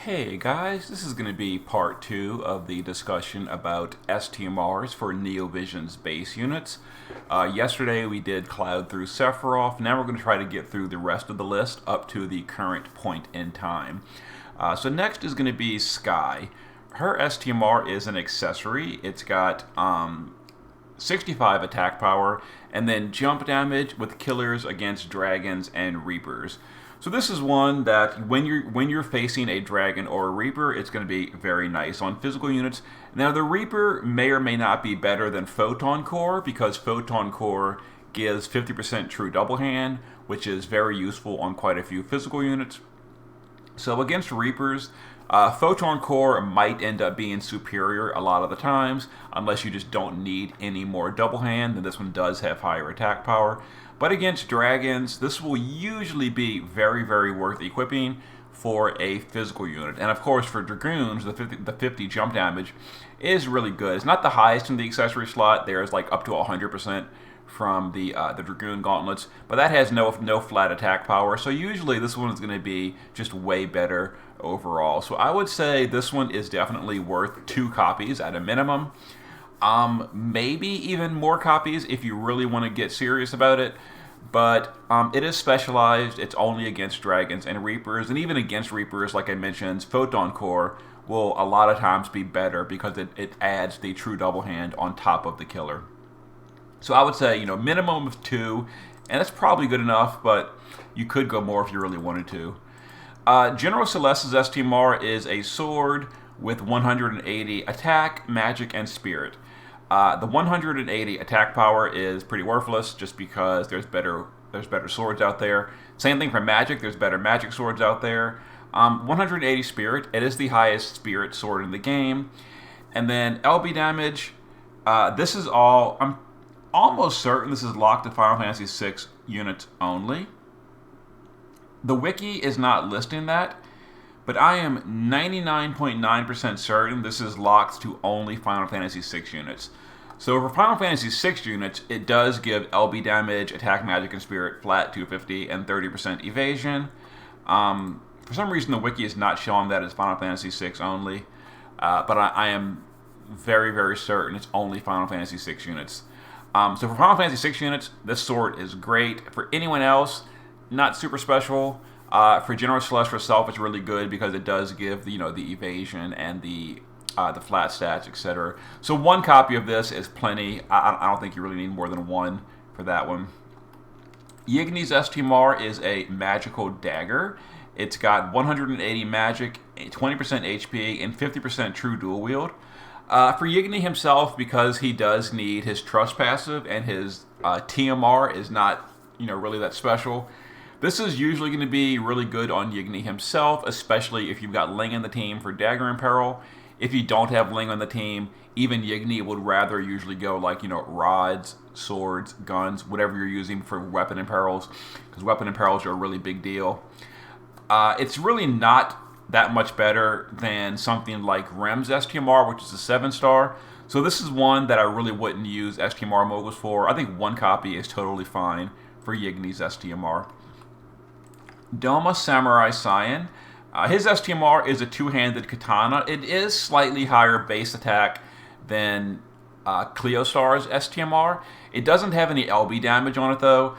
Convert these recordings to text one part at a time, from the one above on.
Hey guys, this is going to be part 2 of the discussion about STMRs for NeoVision's base units. Yesterday we did Cloud through Sephiroth. Now we're going to try to get through the rest of the list up to the current point in time. So next is going to be Sky. Her STMR is an accessory. It's got 65 attack power and then jump damage with killers against dragons and reapers. So this is one that when you're facing a dragon or a reaper, it's going to be very nice on physical units. Now the reaper may or may not be better than photon core because photon core gives 50% true double hand, which is very useful on quite a few physical units. So against reapers, photon core might end up being superior a lot of the times, unless you just don't need any more double hand. Then this one does have higher attack power. But against dragons, this will usually be very, very worth equipping for a physical unit. And of course, for dragoons, the 50 jump damage is really good. It's not the highest in the accessory slot. There's like up to 100% from the dragoon gauntlets, but that has no flat attack power. So usually this one is going to be just way better overall. So I would say this one is definitely worth 2 copies at a minimum. Maybe even more copies if you really want to get serious about it. But it is specialized. It's only against dragons and reapers. And even against reapers, like I mentioned, photon core will a lot of times be better because it adds the true double hand on top of the killer. So I would say, minimum of 2. And that's probably good enough, but you could go more if you really wanted to. General Celeste's STMR is a sword with 180 attack, magic, and spirit. The 180 attack power is pretty worthless just because there's better swords out there. Same thing for magic. There's better magic swords out there. 180 spirit. It is the highest spirit sword in the game. And then LB damage. This is all. I'm almost certain this is locked to Final Fantasy VI units only. The wiki is not listing that, but I am 99.9% certain this is locked to only Final Fantasy VI units. So for Final Fantasy VI units, it does give LB damage, attack, magic, and spirit flat 250 and 30% evasion. For some reason, the wiki is not showing that as Final Fantasy VI only, but I am very, very certain it's only Final Fantasy VI units. So for Final Fantasy VI units, this sword is great. For anyone else, not super special. For General Celeste herself, it's really good because it does give the evasion and the flat stats, etc. So 1 copy of this is plenty. I don't think you really need more than 1 for that one. Yigni's STMR is a magical dagger. It's got 180 magic, 20% HP, and 50% true dual wield. For Yigni himself, because he does need his trust passive and his TMR is not really that special, this is usually going to be really good on Yigni himself, especially if you've got Ling in the team for Dagger in Peril. If you don't have Ling on the team, even Yigni would rather usually go like, rods, swords, guns, whatever you're using for weapon imperils, because weapon imperils are a really big deal. It's really not that much better than something like Rem's STMR, which is a 7-star. So this is one that I really wouldn't use STMR moguls for. I think 1 copy is totally fine for Yigni's STMR. Doma Samurai Cyan. His STMR is a 2-handed katana. It is slightly higher base attack than Cleostar's STMR. It doesn't have any LB damage on it though.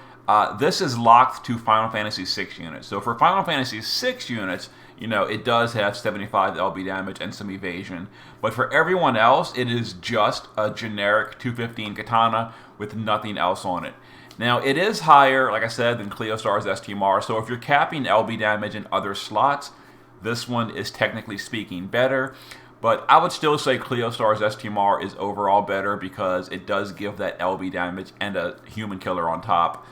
This is locked to Final Fantasy VI units. So for Final Fantasy VI units, it does have 75 LB damage and some evasion. But for everyone else, it is just a generic 215 katana with nothing else on it. Now, it is higher, like I said, than Cleostar's STMR, so if you're capping LB damage in other slots, this one is technically speaking better. But I would still say Cleostar's STMR is overall better because it does give that LB damage and a human killer on top,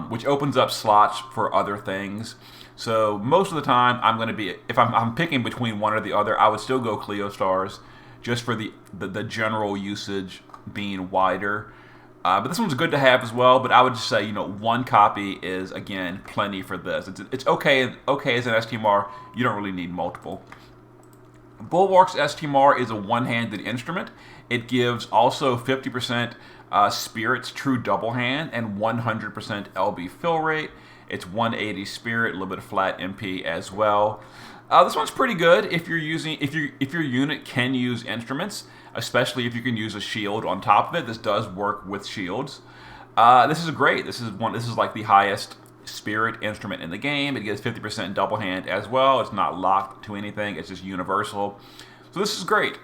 which opens up slots for other things. So most of the time, I'm going to be, if I'm picking between one or the other, I would still go Cleostar's just for the general usage being wider. But this one's good to have as well, but I would just say, 1 copy is, again, plenty for this. It's okay as an STMR. You don't really need multiple. Bulwark's STMR is a 1-handed instrument. It gives also 50% Spirit's true double hand and 100% LB fill rate. It's 180 spirit, a little bit of flat MP as well. This one's pretty good if you're using if your unit can use instruments, especially if you can use a shield on top of it. This does work with shields. This is great. This is like the highest spirit instrument in the game. It gives 50% double hand as well. It's not locked to anything. It's just universal. So this is great.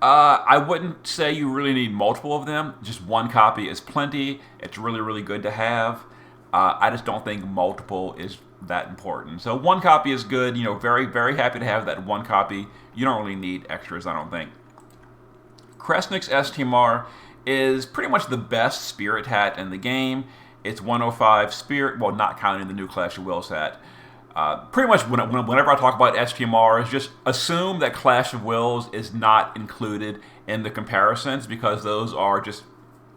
I wouldn't say you really need multiple of them. Just one copy is plenty. It's really, really good to have. I just don't think multiple is that important. So one copy is good. You know, very, very happy to have that one copy. You don't really need extras, I don't think. Kresnik's STMR is pretty much the best spirit hat in the game. It's 105 spirit, well, not counting the new Clash of Wills hat. Pretty much whenever I talk about STMRs, just assume that Clash of Wills is not included in the comparisons, because those are just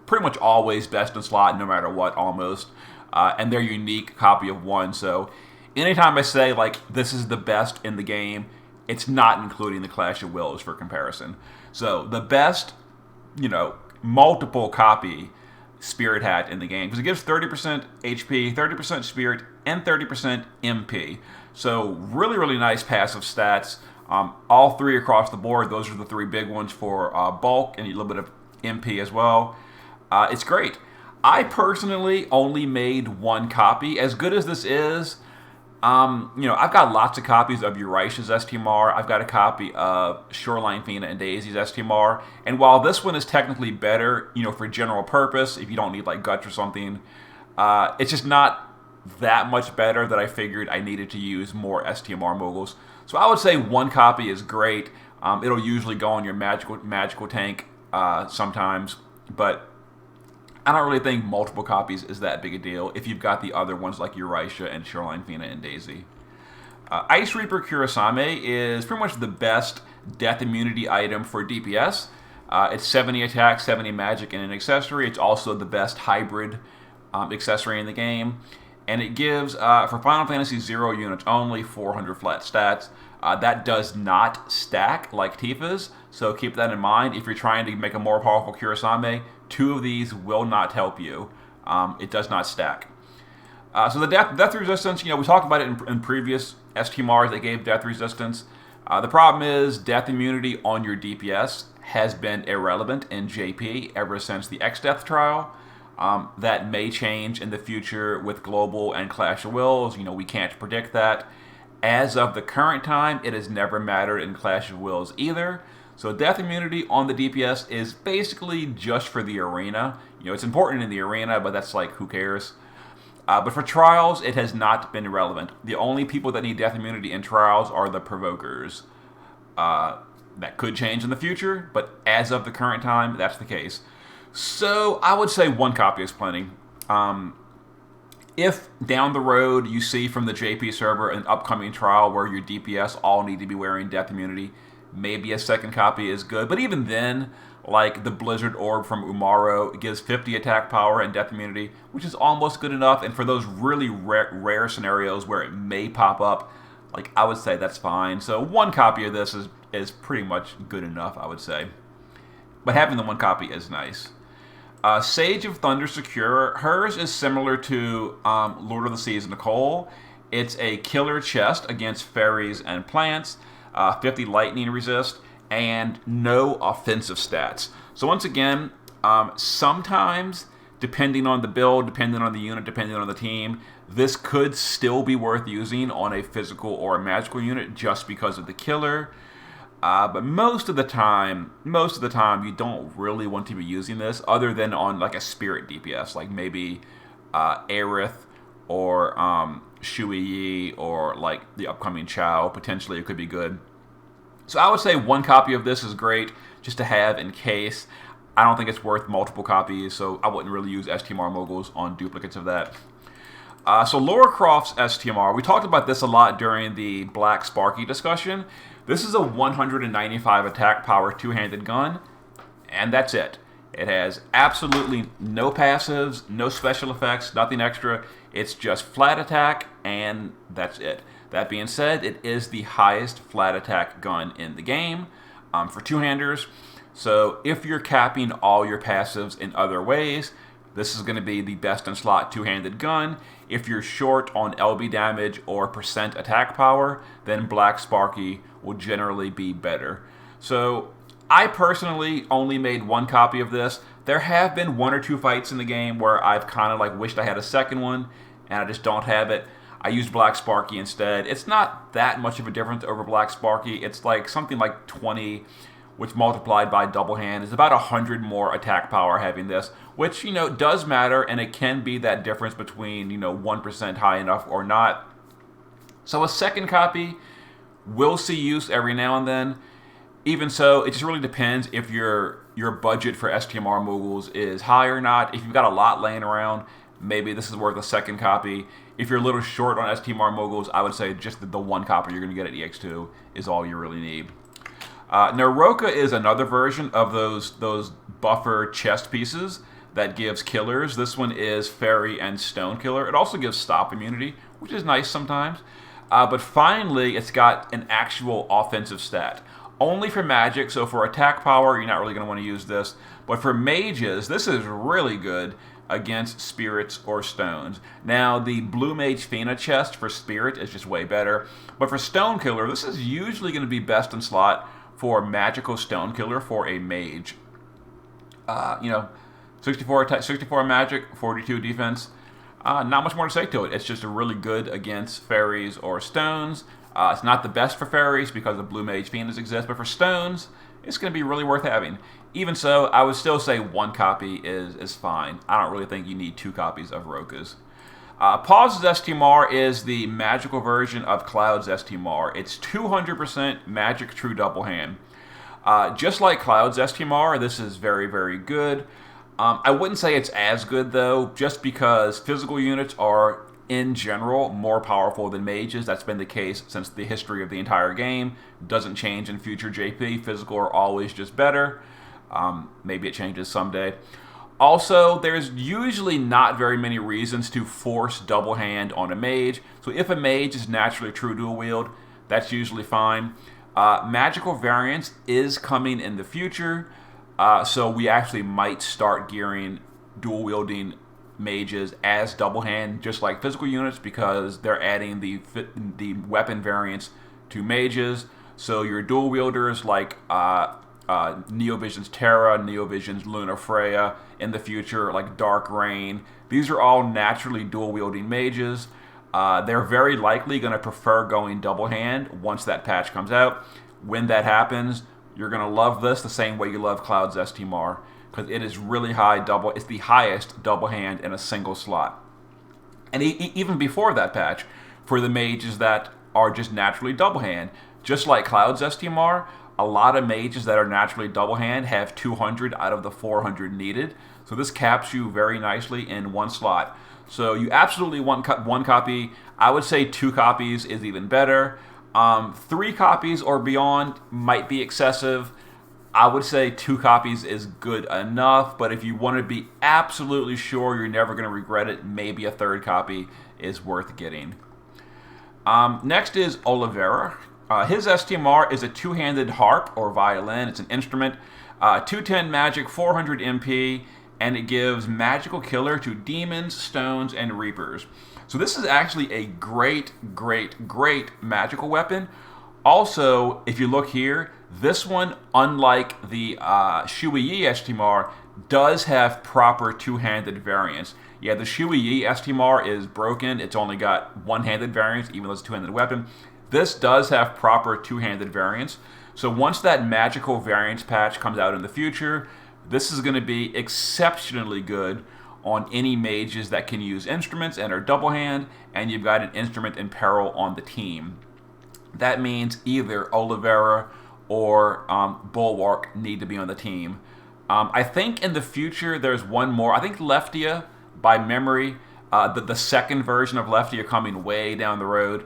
pretty much always best in slot no matter what, almost. And they're unique copy of one. So anytime I say, like, this is the best in the game, it's not including the Clash of Wills for comparison. So the best, you know, multiple copy spirit hat in the game, because it gives 30% HP, 30% spirit, and 30% MP. So really, really nice passive stats. All three across the board. Those are the three big ones for bulk and a little bit of MP as well. It's great. I personally only made one copy. As good as this is, you know, I've got lots of copies of Uraisha's STMR. I've got a copy of Shoreline Fina and Daisy's STMR. And while this one is technically better, you know, for general purpose, if you don't need like guts or something, it's just not that much better that I figured I needed to use more STMR moguls. So I would say one copy is great. It'll usually go on your magical tank sometimes, but I don't really think multiple copies is that big a deal if you've got the other ones like Uraisha and Shoreline Fina and Daisy. Ice Reaper Kurosame is pretty much the best death immunity item for DPS. It's 70 attack, 70 magic, and an accessory. It's also the best hybrid accessory in the game. And it gives, for Final Fantasy 0 units only, 400 flat stats. That does not stack like Tifa's, so keep that in mind. If you're trying to make a more powerful Kurosame, 2 of these will not help you. It does not stack. So the death resistance, you know, we talked about it in previous STMRs that gave death resistance. The problem is death immunity on your DPS has been irrelevant in JP ever since the X-Death trial. That may change in the future with Global and Clash of Wills. You know, we can't predict that. As of the current time, it has never mattered in Clash of Wills either. So death immunity on the DPS is basically just for the arena. You know, it's important in the arena, but that's like, who cares? But for trials, it has not been relevant. The only people that need death immunity in trials are the provokers. That could change in the future, but as of the current time, that's the case. So I would say one copy is plenty. If down the road you see from the JP server an upcoming trial where your DPS all need to be wearing death immunity, maybe a second copy is good. But even then, like the Blizzard Orb from Umaro, it gives 50 attack power and death immunity, which is almost good enough. And for those really rare scenarios where it may pop up, like, I would say that's fine. So one copy of this is pretty much good enough, I would say. But having the one copy is nice. Sage of Thunder Secure, hers is similar to Lord of the Seas Nicole. It's a killer chest against fairies and plants, 50 lightning resist, and no offensive stats. So once again, sometimes, depending on the build, depending on the unit, depending on the team, this could still be worth using on a physical or a magical unit just because of the killer. But most of the time, you don't really want to be using this other than on like a spirit DPS, like maybe Aerith or Shui-Yi or like the upcoming Chao. Potentially it could be good. So I would say one copy of this is great just to have in case. I don't think it's worth multiple copies, so I wouldn't really use STMR moguls on duplicates of that. So Lara Croft's STMR, we talked about this a lot during the Black Sparky discussion. This is a 195 attack power two-handed gun, and that's it. It has absolutely no passives, no special effects, nothing extra. It's just flat attack, and that's it. That being said, it is the highest flat attack gun in the game for two-handers. So if you're capping all your passives in other ways, this is going to be the best in slot two-handed gun. If you're short on LB damage or percent attack power, then Black Sparky will generally be better. So I personally only made one copy of this. There have been one or two fights in the game where I've kind of like wished I had a second one, and I just don't have it. I used Black Sparky instead. It's not that much of a difference over Black Sparky. It's like something like 20, which multiplied by double hand is about 100 more attack power having this, which, you know, does matter, and it can be that difference between, you know, 1% high enough or not. So a second copy will see use every now and then. Even so, it just really depends if your budget for STMR moguls is high or not. If you've got a lot laying around, maybe this is worth a second copy. If you're a little short on STMR moguls, I would say just the one copy you're going to get at EX2 is all you really need. Naroka is another version of those buffer chest pieces that gives killers. This one is Fairy and Stone Killer. It also gives stop immunity, which is nice sometimes. But finally, it's got an actual offensive stat. Only for magic, so for attack power, you're not really going to want to use this. But for mages, this is really good against spirits or stones. Now, the Blue Mage Fina chest for spirit is just way better. But for Stone Killer, this is usually going to be best in slot for magical Stone Killer for a mage. 64 magic, 42 defense. Not much more to say to it. It's just really good against fairies or stones. It's not the best for fairies because the Blue Mage Fiends exist, but for stones, it's going to be really worth having. Even so, I would still say one copy is fine. I don't really think you need two copies of Roka's. Paw's STMR is the magical version of Cloud's STMR. It's 200% magic true double hand. Just like Cloud's STMR, this is very, very good. I wouldn't say it's as good, though, just because physical units are, in general, more powerful than mages. That's been the case since the history of the entire game. Doesn't change in future JP. Physical are always just better. Maybe it changes someday. Also, there's usually not very many reasons to force double hand on a mage. So if a mage is naturally true dual wield, that's usually fine. Magical variance is coming in the future. So we actually might start gearing dual wielding mages as double hand, just like physical units, because they're adding the weapon variants to mages. So your dual wielders like Neovision's Terra, Neovision's Luna Freya in the future, like Dark Rain. These are all naturally dual wielding mages. They're very likely going to prefer going double hand once that patch comes out. When that happens, you're going to love this the same way you love Cloud's STMR, because it is really high double. It's the highest double hand in a single slot. And even before that patch, for the mages that are just naturally double hand, just like Cloud's STMR, a lot of mages that are naturally double hand have 200 out of the 400 needed. So this caps you very nicely in one slot. So you absolutely want one copy. I would say 2 copies is even better. 3 copies or beyond might be excessive. I would say 2 copies is good enough, but if you want to be absolutely sure you're never going to regret it, maybe a 3rd copy is worth getting. Next is Olivera. His STMR is a 2-handed harp or violin. It's an instrument. 210 magic, 400 MP, and it gives magical killer to demons, stones, and reapers. So this is actually a great, great, great magical weapon. Also, if you look here, this one, unlike the Shui-Yi STMR, does have proper 2-handed variants. Yeah, the Shui-Yi STMR is broken. It's only got one-handed variants, even though it's a 2-handed weapon. This does have proper 2-handed variants. So once that magical variants patch comes out in the future, this is going to be exceptionally good on any mages that can use instruments and are double hand, and you've got an instrument in peril on the team. That means either Olivera or Bulwark need to be on the team. I think in the future there's one more. I think Leftia, by memory, the second version of Leftia coming way down the road,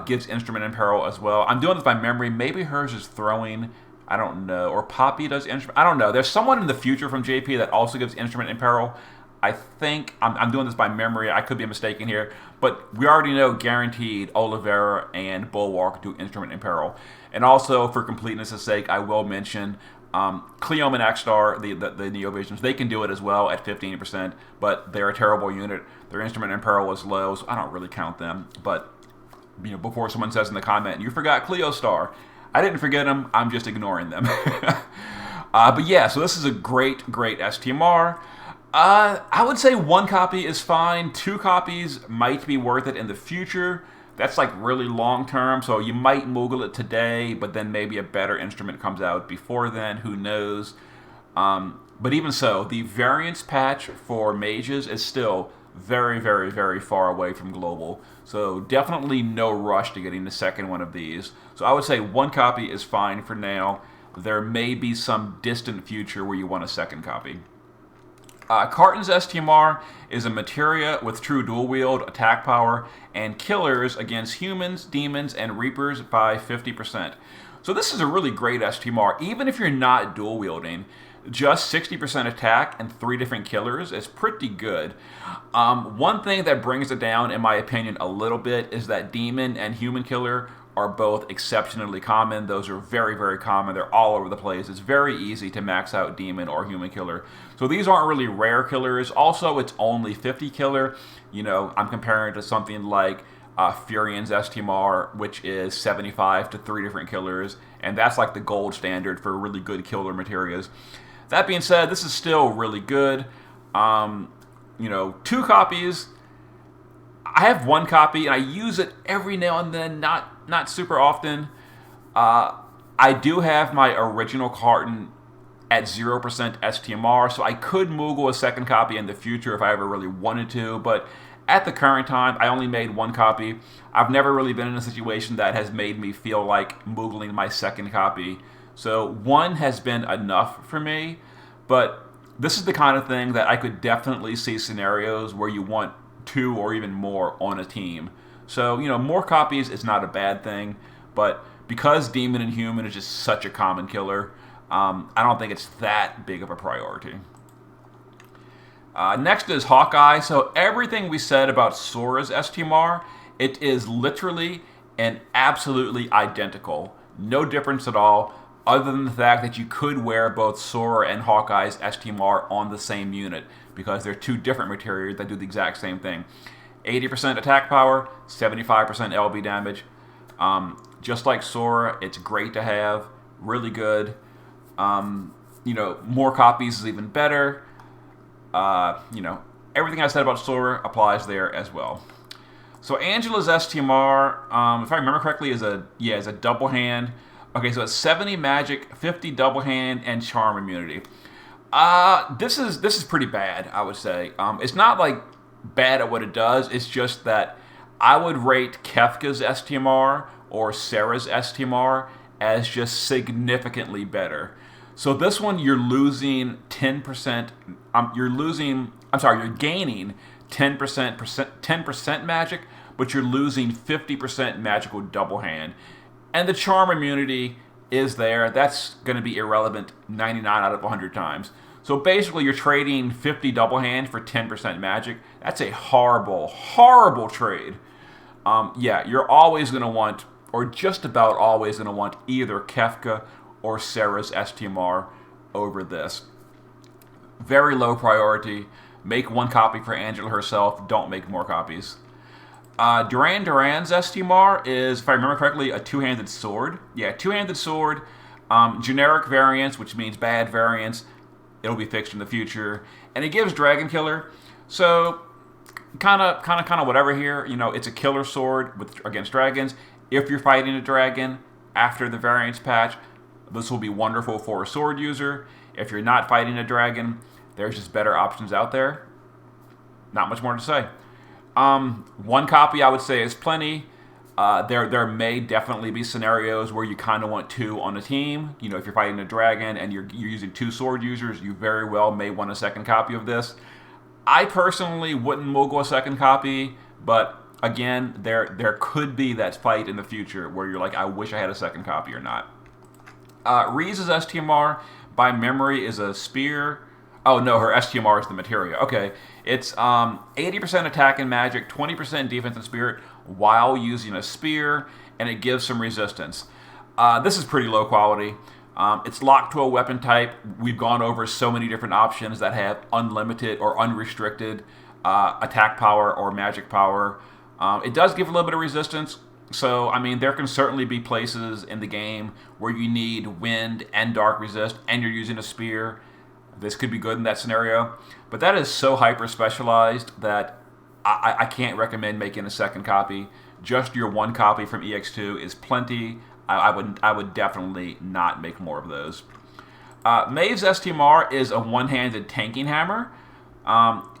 gives instrument in peril as well. I'm doing this by memory. Maybe hers is throwing. I don't know. Or Poppy does instrument. I don't know. There's someone in the future from JP that also gives instrument in peril. I think I'm doing this by memory. I could be mistaken here, but we already know guaranteed Olivera and Bulwark do instrument in peril. And also, for completeness' sake, I will mention Cleom and Axstar, the Neo Visions, they can do it as well at 15%, but they're a terrible unit. Their instrument in peril is low, so I don't really count them. But before someone says in the comment, you forgot Cleostar, I didn't forget them. I'm just ignoring them. But yeah, so this is a great STMR. I would say 1 copy is fine. 2 copies might be worth it in the future. That's like really long term, so you might Moogle it today, but then maybe a better instrument comes out before then. Who knows? But even so, the variance patch for mages is still very far away from global. So definitely no rush to getting the second one of these. So I would say 1 copy is fine for now. There may be some distant future where you want a second copy. Carton's STMR is a materia with true dual wield, attack power, and killers against humans, demons, and reapers by 50%. So this is a really great STMR. Even if you're not dual wielding, just 60% attack and 3 different killers is pretty good. One thing that brings it down, in my opinion, a little bit is that demon and human killer are both exceptionally common. Those are very common. They're all over the place. It's very easy to max out demon or human killer. So these aren't really rare killers. Also, it's only 50 killer. I'm comparing it to something like Furion's STMR, which is 75 to 3 different killers, and that's like the gold standard for really good killer materials. That being said, this is still really good. 2 copies. I have 1 copy, and I use it every now and then, not super often. I do have my original carton at 0% STMR, so I could Moogle a second copy in the future if I ever really wanted to, but at the current time, I only made 1 copy. I've never really been in a situation that has made me feel like Moogling my second copy, so 1 has been enough for me, but this is the kind of thing that I could definitely see scenarios where you want 2 or even more on a team. So, more copies is not a bad thing, but because Demon and Human is just such a common killer, I don't think it's that big of a priority. Next is Hawkeye. So everything we said about Sora's STMR, it is literally and absolutely identical. No difference at all, other than the fact that you could wear both Sora and Hawkeye's STMR on the same unit, because they're 2 different materials that do the exact same thing. 80% attack power, 75% LB damage. Just like Sora, it's great to have, really good. More copies is even better. Everything I said about Sora applies there as well. So Angela's STMR, if I remember correctly, is a double hand. Okay, so it's 70 magic, 50 double hand, and charm immunity. This is pretty bad, I would say. It's not like bad at what it does. It's just that I would rate Kefka's STMR or Sarah's STMR as just significantly better. So this one, you're losing 10%. You're gaining 10% magic, but you're losing 50% magical double hand. And the charm immunity is there. That's going to be irrelevant 99 out of 100 times. So basically, you're trading 50 double hand for 10% magic. That's a horrible trade. You're always going to want, or just about always going to want, either Kefka or Sarah's STMR over this. Very low priority. Make 1 copy for Angela herself. Don't make more copies. Duran's STMR is, if I remember correctly, a 2-handed sword. Yeah, 2-handed sword. Generic variants, which means bad variants. It'll be fixed in the future. And it gives Dragon Killer. So, kind of whatever here. It's a killer sword against dragons. If you're fighting a dragon after the variants patch, this will be wonderful for a sword user. If you're not fighting a dragon, there's just better options out there. Not much more to say. 1 copy, I would say, is plenty. There may definitely be scenarios where you kind of want 2 on a team. If you're fighting a dragon and you're using 2 sword users, you very well may want a second copy of this. I personally wouldn't Moogle a second copy, but again, there could be that fight in the future where you're like, I wish I had a second copy or not. Reese's STMR, by memory, is a spear. Oh no, her STMR is the materia. Okay, it's 80% attack and magic, 20% defense and spirit while using a spear, and it gives some resistance. This is pretty low quality. It's locked to a weapon type. We've gone over so many different options that have unlimited or unrestricted attack power or magic power. It does give a little bit of resistance. So, I mean, there can certainly be places in the game where you need wind and dark resist and you're using a spear. This could be good in that scenario. But that is so hyper-specialized that I can't recommend making a second copy. Just your one copy from EX2 is plenty. I would definitely not make more of those. Maeve's STMR is a one-handed tanking hammer.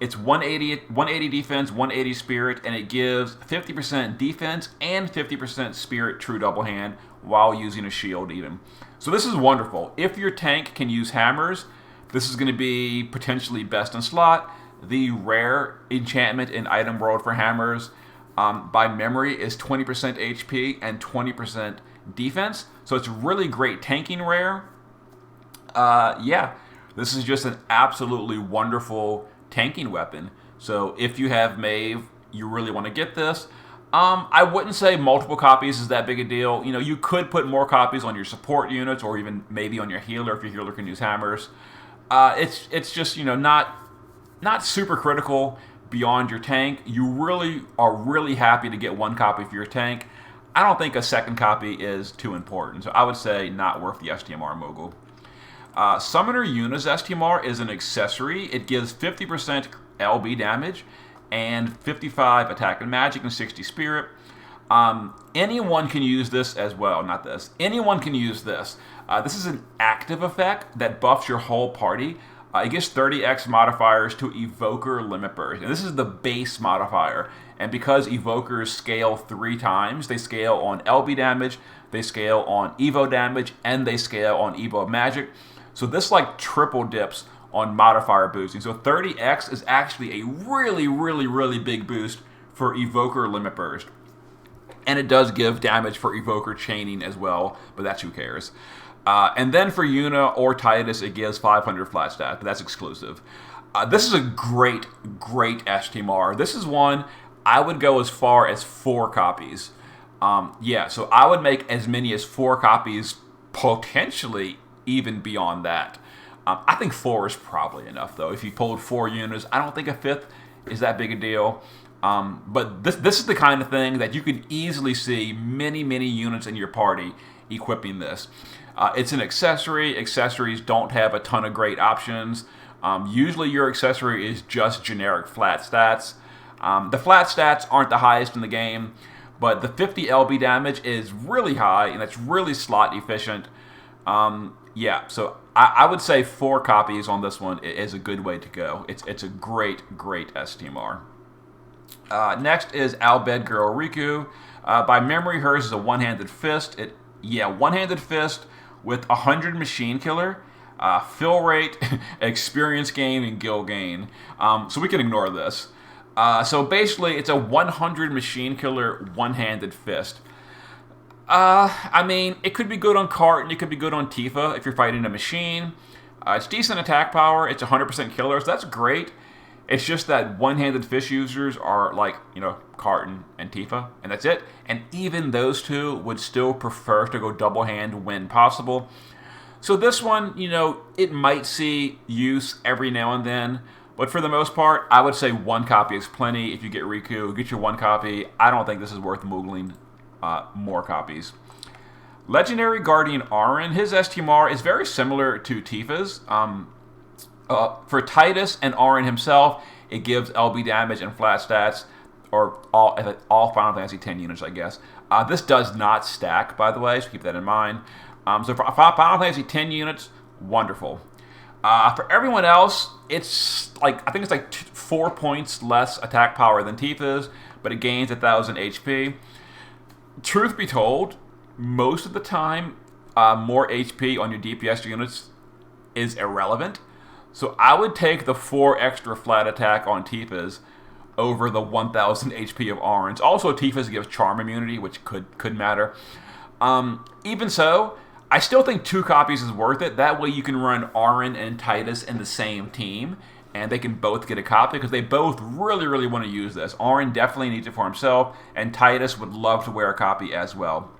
It's 180 defense, 180 spirit, and it gives 50% defense and 50% spirit true double hand while using a shield even. So this is wonderful. If your tank can use hammers, this is going to be potentially best in slot. The rare enchantment in item world for hammers by memory is 20% HP and 20% defense. So it's really great tanking rare. Yeah, this is just an absolutely wonderful tanking weapon. So if you have Maeve, you really want to get this. I wouldn't say multiple copies is that big a deal. You know, you could put more copies on your support units or even maybe on your healer if your healer can use hammers. It's just, you know, not super critical beyond your tank. You really are really happy to get one copy for your tank. I don't think a second copy is too important. So I would say not worth the STMR mogul. Summoner Yuna's STMR is an accessory. It gives 50% LB damage and 55 attack and magic and 60 spirit. Anyone can use this as well, not this. Anyone can use this. This is an active effect that buffs your whole party. It gives 30x modifiers to Evoker Limit Burst. And this is the base modifier. And because Evokers scale 3 times, they scale on LB damage, they scale on Evo damage, and they scale on Evo magic. So this like triple dips on modifier boosting. So 30x is actually a really, really, really big boost for Evoker Limit Burst. And it does give damage for Evoker chaining as well, but that's who cares. And then for Yuna or Titus, it gives 500 flat stat, but that's exclusive. This is a great, great STMR. This is one I would go as far as 4 copies. Yeah, so I would make as many as 4 copies, potentially even beyond that. I think 4 is probably enough, though. If you pulled 4 Yunas, I don't think a 5th is that big a deal. But this is the kind of thing that you could easily see many, many units in your party equipping this. It's an accessory. Accessories don't have a ton of great options. Usually your accessory is just generic flat stats. The flat stats aren't the highest in the game, but the 50 LB damage is really high, and it's really slot efficient. Yeah, so I would say 4 copies on this one is a good way to go. It's a great, great STMR. Next is Albed Girl Riku. By memory, hers is a one-handed fist. One-handed fist with 100 machine killer, fill rate, experience gain, and gil gain. So we can ignore this. So basically, it's a 100 machine killer one-handed fist. I mean, it could be good on Cart and it could be good on Tifa if you're fighting a machine. It's decent attack power. It's 100% killer, so that's great. It's just that one-handed fist users are like, you know, Carton and Tifa, and that's it. And even those two would still prefer to go double hand when possible. So this one, you know, it might see use every now and then, but for the most part, I would say 1 copy is plenty. If you get Riku, get your 1 copy. I don't think this is worth moogling more copies. Legendary Guardian Auron, his STMR is very similar to Tifa's. For Titus and Auron himself, it gives LB damage and flat stats, or all Final Fantasy X units, I guess. This does not stack, by the way, so keep that in mind. So for Final Fantasy X units, wonderful. For everyone else, it's like, I think it's like 4 points less attack power than Tifa's, but it gains 1,000 HP. Truth be told, most of the time, more HP on your DPS units is irrelevant. So I would take the 4 extra flat attack on Tifa's over the 1,000 HP of Auron's. Also, Tifa's gives charm immunity, which could matter. Even so, I still think 2 copies is worth it. That way you can run Auron and Titus in the same team, and they can both get a copy because they both really, really want to use this. Auron definitely needs it for himself, and Titus would love to wear a copy as well.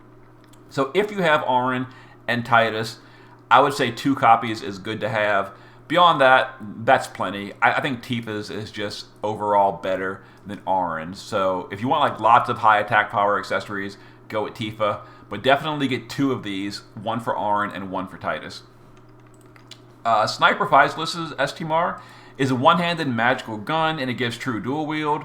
So if you have Auron and Titus, I would say 2 copies is good to have. Beyond that, that's plenty. I think Tifa's is just overall better than Auron's. So if you want like lots of high attack power accessories, go with Tifa. But definitely get 2 of these, one for Auron and one for Titus. Sniper Faisalis's STMR is a one-handed magical gun, and it gives true dual wield.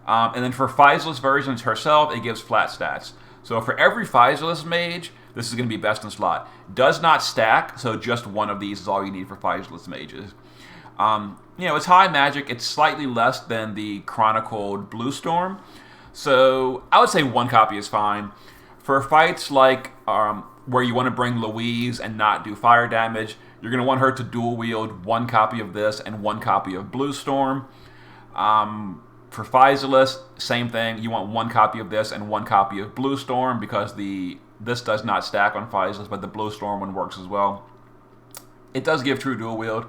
And then for Faisalis versions herself, it gives flat stats. So for every Faisalis mage, this is going to be best in slot. Does not stack, so just one of these is all you need for Faisalis mages. It's high magic. It's slightly less than the Chronicled Blue Storm. So I would say 1 copy is fine. For fights like where you want to bring Louise and not do fire damage, you're going to want her to dual wield 1 copy of this and 1 copy of Blue Storm. For Faisalis, same thing. You want 1 copy of this and 1 copy of Blue Storm because this does not stack on Faisalis, but the Blue Storm one works as well. It does give true dual wield.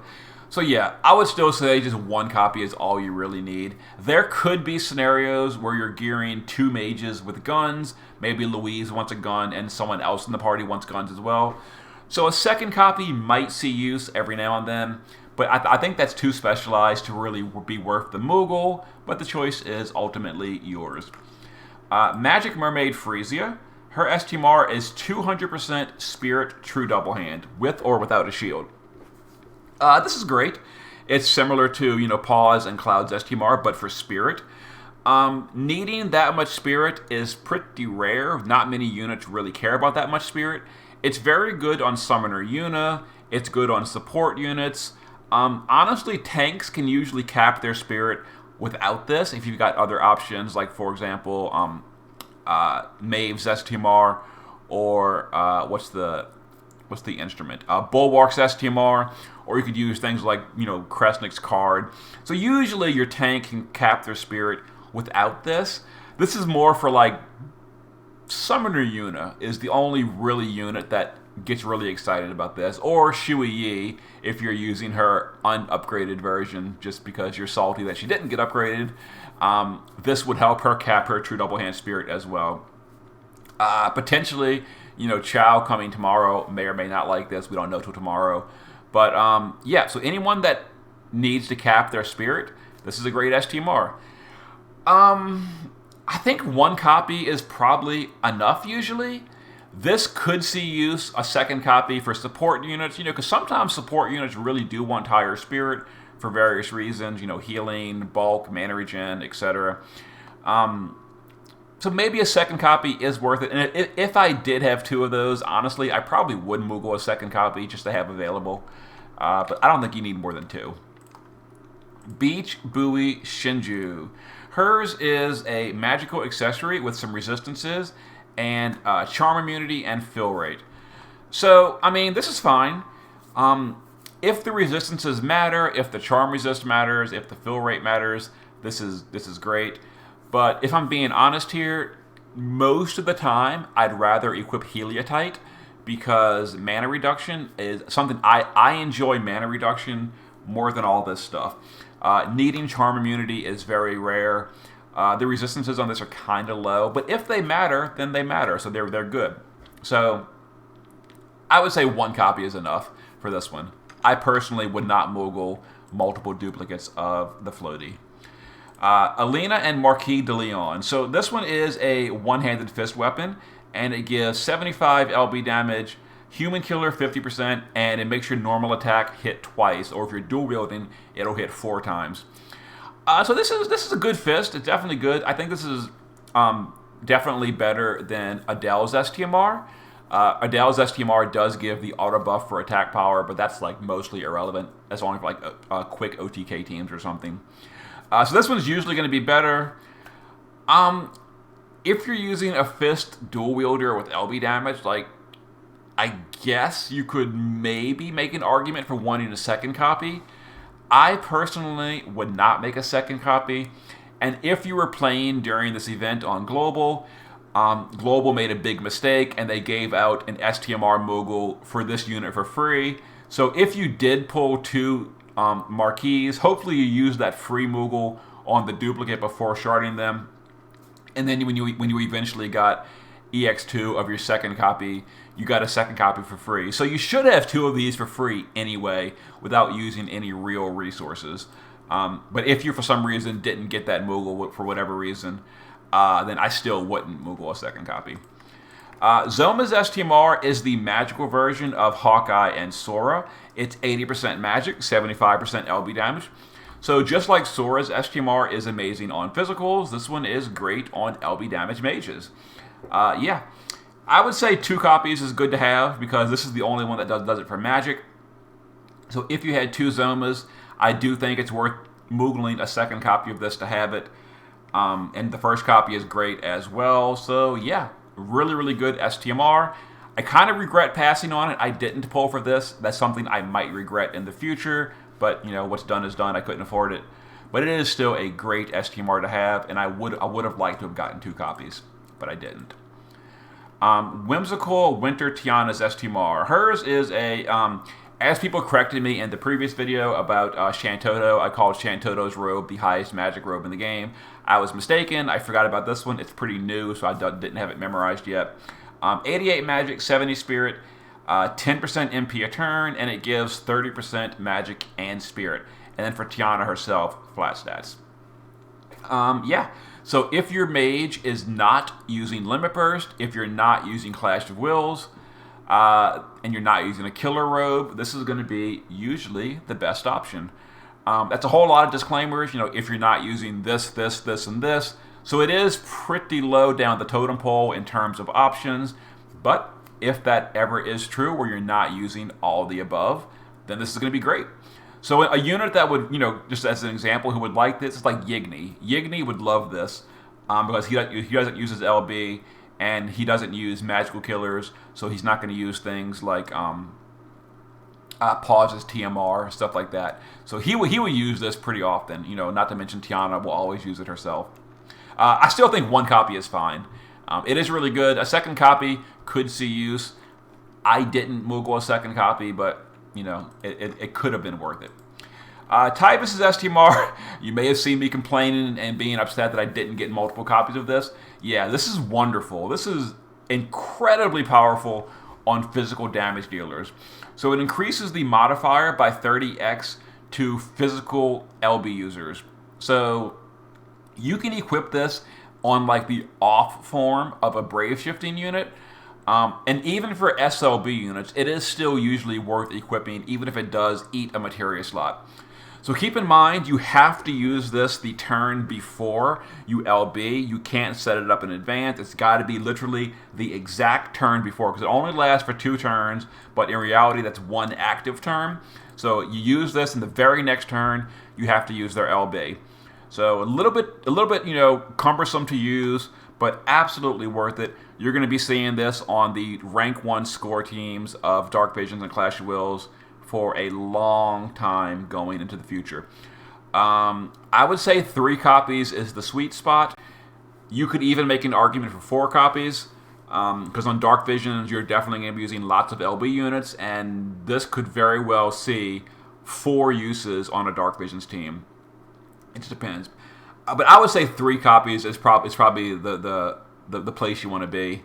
So yeah, I would still say just 1 copy is all you really need. There could be scenarios where you're gearing 2 mages with guns. Maybe Louise wants a gun and someone else in the party wants guns as well. So a 2nd copy might see use every now and then. But I think that's too specialized to really be worth the Moogle, but the choice is ultimately yours. Magic Mermaid Frisia. Her STMR is 200% Spirit True Double Hand, with or without a shield. This is great. It's similar to, Pause and Cloud's STMR, but for Spirit. Needing that much Spirit is pretty rare. Not many units really care about that much Spirit. It's very good on Summoner Yuna. It's good on support units. Honestly, tanks can usually cap their Spirit without this if you've got other options, like, for example, Maeve's STMR, or what's the instrument? Bulwark's STMR, or you could use things like, Kresnik's card. So usually your tank can cap their Spirit without this. This is more for, like, Summoner Yuna is the only really unit that gets really excited about this, or Shui Yi if you're using her unupgraded version just because you're salty that she didn't get upgraded. This would help her cap her True Double Hand Spirit as well. Potentially, Chow coming tomorrow may or may not like this. We don't know till tomorrow. But yeah, so anyone that needs to cap their Spirit, this is a great STMR. I think 1 copy is probably enough usually. This could see use, a 2nd copy for support units, because sometimes support units really do want higher Spirit for various reasons, healing, bulk, mana regen, etc. So maybe a 2nd copy is worth it. And if I did have 2 of those, honestly, I probably would Moogle a 2nd copy just to have available. But I don't think you need more than 2. Beach Buoy Shinju. Hers is a magical accessory with some resistances and charm immunity and fill rate. So, this is fine. If the resistances matter, if the charm resist matters, if the fill rate matters, this is great. But if I'm being honest here, most of the time I'd rather equip Heliotite because mana reduction is something I enjoy mana reduction more than all this stuff. Needing charm immunity is very rare. The resistances on this are kind of low, but if they matter, then they matter, so they're good. So I would say 1 copy is enough for this one. I personally would not Moogle multiple duplicates of the floaty. Alina and Marquis de Leon. So this one is a one-handed fist weapon, and it gives 75 LB damage, human killer 50%, and it makes your normal attack hit twice, or if you're dual wielding, it'll hit 4 times. So this is a good fist. It's definitely good. I think this is definitely better than Adele's STMR. Adele's STMR does give the auto buff for attack power, but that's like mostly irrelevant as long as like quick OTK teams or something. So this one's usually going to be better. If you're using a fist dual wielder with LB damage, like I guess you could maybe make an argument for wanting a 2nd copy. I personally would not make a 2nd copy. And if you were playing during this event on Global, Global made a big mistake and they gave out an STMR Moogle for this unit for free. So if you did pull 2 Marquis, hopefully you use that free Moogle on the duplicate before sharding them. And then when you eventually got EX2 of your second copy, you got a second copy for free. So you should have 2 of these for free anyway without using any real resources. But if you for some reason didn't get that Moogle for whatever reason, then I still wouldn't Moogle a second copy. Zoma's STMR is the magical version of Hawkeye and Sora. It's 80% magic, 75% LB damage. So just like Sora's STMR is amazing on physicals, this one is great on LB damage mages. Yeah, I would say 2 copies is good to have because this is the only one that does it for magic. So if you had 2 Zomas, I do think it's worth Moogling a second copy of this to have it. And the first copy is great as well. So yeah, really, really good STMR. I kind of regret passing on it. I didn't pull for this. That's something I might regret in the future. But, you know, what's done is done. I couldn't afford it. But it is still a great STMR to have. And I would have liked to have gotten 2 copies. But I didn't. Whimsical Winter Tiana's STMR. Hers is a... as people corrected me in the previous video about Shantoto, I called Shantoto's robe the highest magic robe in the game. I was mistaken. I forgot about this one. It's pretty new, so I didn't have it memorized yet. 88 magic, 70 spirit, 10% MP a turn, and it gives 30% magic and spirit. And then for Tiana herself, flat stats. Yeah, so if your mage is not using Limit Burst, if you're not using Clash of Wills, and you're not using a killer robe, this is going to be usually the best option. That's a whole lot of disclaimers, you know, if you're not using this, and this. So it is pretty low down the totem pole in terms of options, but if that ever is true where you're not using all the above, then this is going to be great. So a unit that would, you know, just as an example, who would like this is like Yigni. Yigni would love this because he doesn't use his LB, and he doesn't use magical killers, so he's not going to use things like pauses TMR, stuff like that. So he will use this pretty often, you know, not to mention Tiana will always use it herself. I still think 1 copy is fine. It is really good. A second copy could see use. I didn't Moogle a second copy, but, you know, it could have been worth it. Tybus's STMR, you may have seen me complaining and being upset that I didn't get multiple copies of this. Yeah, this is wonderful. This is incredibly powerful on physical damage dealers. So it increases the modifier by 30x to physical LB users. So you can equip this on like the off form of a Brave Shifting unit. And even for SLB units, it is still usually worth equipping, even if it does eat a materia slot. So keep in mind, you have to use this the turn before you LB. You can't set it up in advance. It's got to be literally the exact turn before, because it only lasts for 2 turns, but in reality, that's 1 active turn. So you use this, in the very next turn, you have to use their LB. So a little bit, you know, cumbersome to use, but absolutely worth it. You're going to be seeing this on the rank 1 score teams of Dark Visions and Clash of Wills for a long time going into the future. I would say 3 copies is the sweet spot. You could even make an argument for 4 copies, because on Dark Visions, you're definitely going to be using lots of LB units, and this could very well see 4 uses on a Dark Visions team. It just depends. But I would say 3 copies is probably the place you want to be.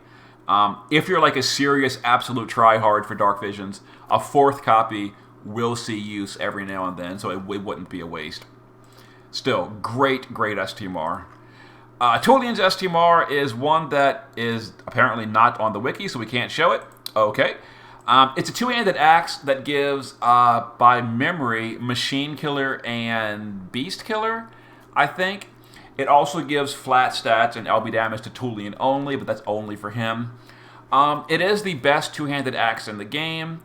If you're like a serious absolute try-hard for Dark Visions, a 4th copy will see use every now and then, so it wouldn't be a waste. Still, great STMR. Tulian's STMR is one that is apparently not on the wiki, so we can't show it. Okay. It's a 2-handed axe that gives, by memory, Machine Killer and Beast Killer, I think. It also gives flat stats and LB damage to Tulian only, but that's only for him. It is the best 2-handed axe in the game.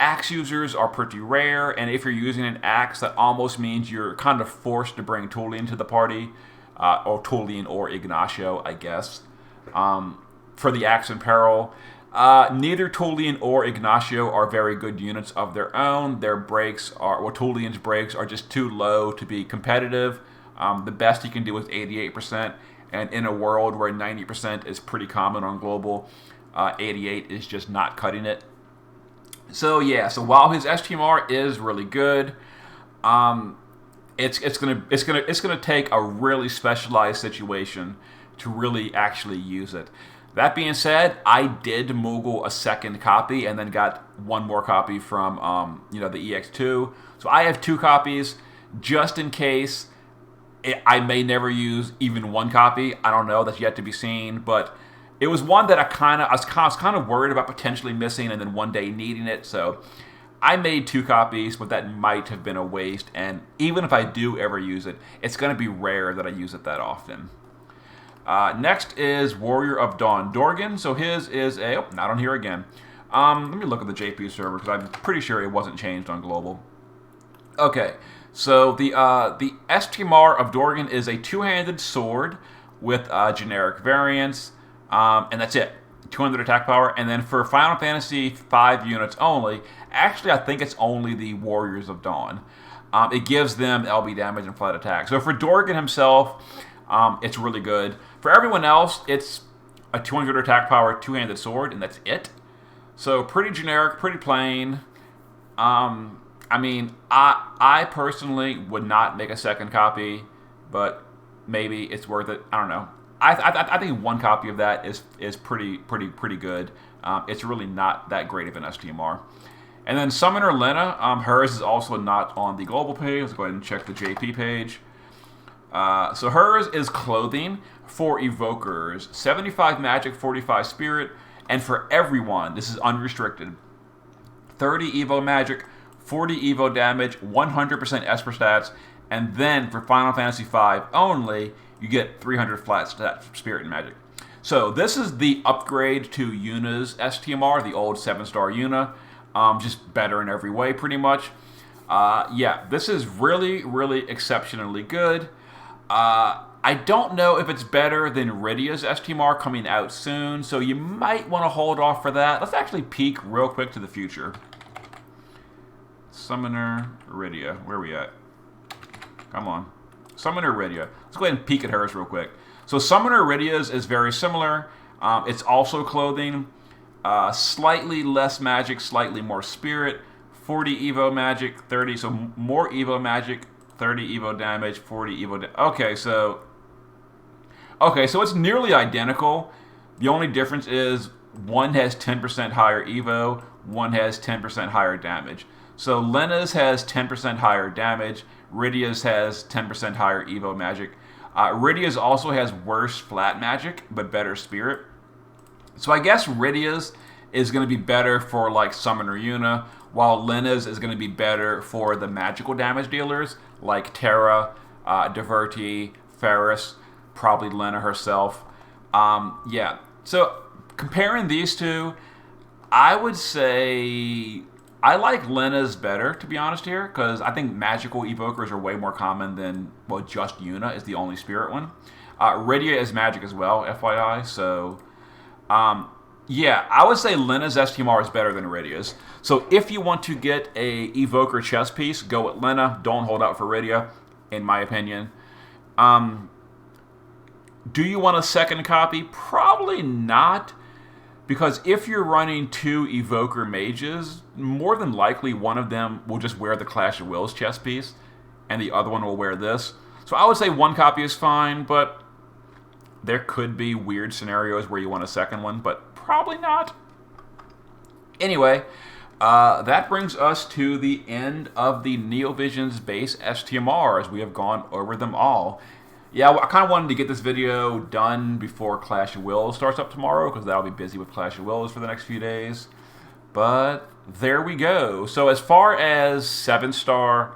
Axe users are pretty rare, and if you're using an axe, that almost means you're kind of forced to bring Tulian to the party, or Tulian or Ignacio, I guess, for the axe in peril. Neither Tulian or Ignacio are very good units of their own. Their breaks Tulian's breaks are just too low to be competitive. The best he can do is 88%, and in a world where 90% is pretty common on global, 88 is just not cutting it. So yeah, so while his STMR is really good, it's gonna take a really specialized situation to really actually use it. That being said, I did Moogle a second copy and then got one more copy from the EX2. So I have 2 copies just in case. I may never use even one copy. I don't know. That's yet to be seen. But it was one that I was kind of worried about potentially missing and then one day needing it. So I made 2 copies, but that might have been a waste. And even if I do ever use it, it's going to be rare that I use it that often. Next is Warrior of Dawn Dorgan. So his is not on here again. Let me look at the JP server because I'm pretty sure it wasn't changed on global. Okay, so the STMR of Dorgan is a 2-handed sword with generic variants, and that's it. 200 attack power, and then for Final Fantasy V units only, actually I think it's only the Warriors of Dawn. It gives them LB damage and flat attack. So for Dorgan himself, it's really good. For everyone else, it's a 200 attack power 2-handed sword, and that's it. So pretty generic, pretty plain. I mean, I personally would not make a second copy, but maybe it's worth it. I don't know. I think one copy of that is pretty good. It's really not that great of an STMR. And then Summoner Lenna, hers is also not on the global page. Let's go ahead and check the JP page. So hers is clothing for evokers, 75 magic, 45 spirit, and for everyone, this is unrestricted. 30 evo magic, 40 evo damage, 100% Esper stats, and then for Final Fantasy V only, you get 300 flat stats, spirit and magic. So this is the upgrade to Yuna's STMR, the old 7-star Yuna, just better in every way, pretty much. Yeah, this is really exceptionally good. I don't know if it's better than Rydia's STMR coming out soon, so you might want to hold off for that. Let's actually peek real quick to the future. Summoner Rydia. Where are we at? Come on. Summoner Rydia. Let's go ahead and peek at hers real quick. So Summoner Rydia's is very similar. It's also clothing. Slightly less magic, slightly more spirit. 40 evo magic, 30. So more evo magic, 30 evo damage, 40 evo damage. Okay, so it's nearly identical. The only difference is one has 10% higher evo, one has 10% higher damage. So Lenna's has 10% higher damage, Rydia's has 10% higher evo magic. Rydia's also has worse flat magic, but better spirit. So I guess Rydia's is going to be better for like Summoner Yuna, while Lenna's is going to be better for the magical damage dealers, like Terra, Diverti, Ferris, probably Lenna herself. Yeah, so comparing these two, I would say I like Lenna's better, to be honest here, because I think magical evokers are way more common than, well, just Yuna is the only spirit one. Rydia is magic as well, FYI, so yeah, I would say Lenna's STMR is better than Rydia's. So if you want to get a evoker chess piece, go with Lenna. Don't hold out for Rydia, in my opinion. Do you want a second copy? Probably not, because if you're running 2 evoker mages, more than likely one of them will just wear the Clash of Wills chess piece, and the other one will wear this. So I would say one copy is fine, but there could be weird scenarios where you want a second one, but probably not. Anyway, that brings us to the end of the NeoVision's base STMRs. We have gone over them all. Yeah, I kind of wanted to get this video done before Clash of Wills starts up tomorrow, because I'll be busy with Clash of Wills for the next few days. But there we go. So as far as 7-star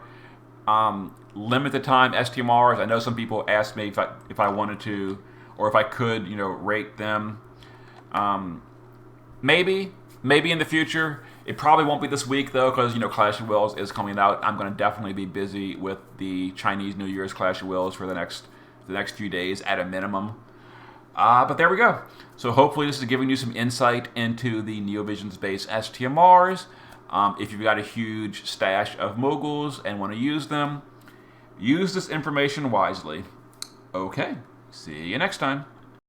limited time STMRs, I know some people asked me if I wanted to, or if I could, rate them. Maybe in the future. It probably won't be this week, though, because, Clash of Wills is coming out. I'm going to definitely be busy with the Chinese New Year's Clash of Wills for the next few days at a minimum. But there we go. So hopefully this is giving you some insight into the NeoVision's base STMRs. If you've got a huge stash of moguls and want to use them, use this information wisely. Okay, see you next time.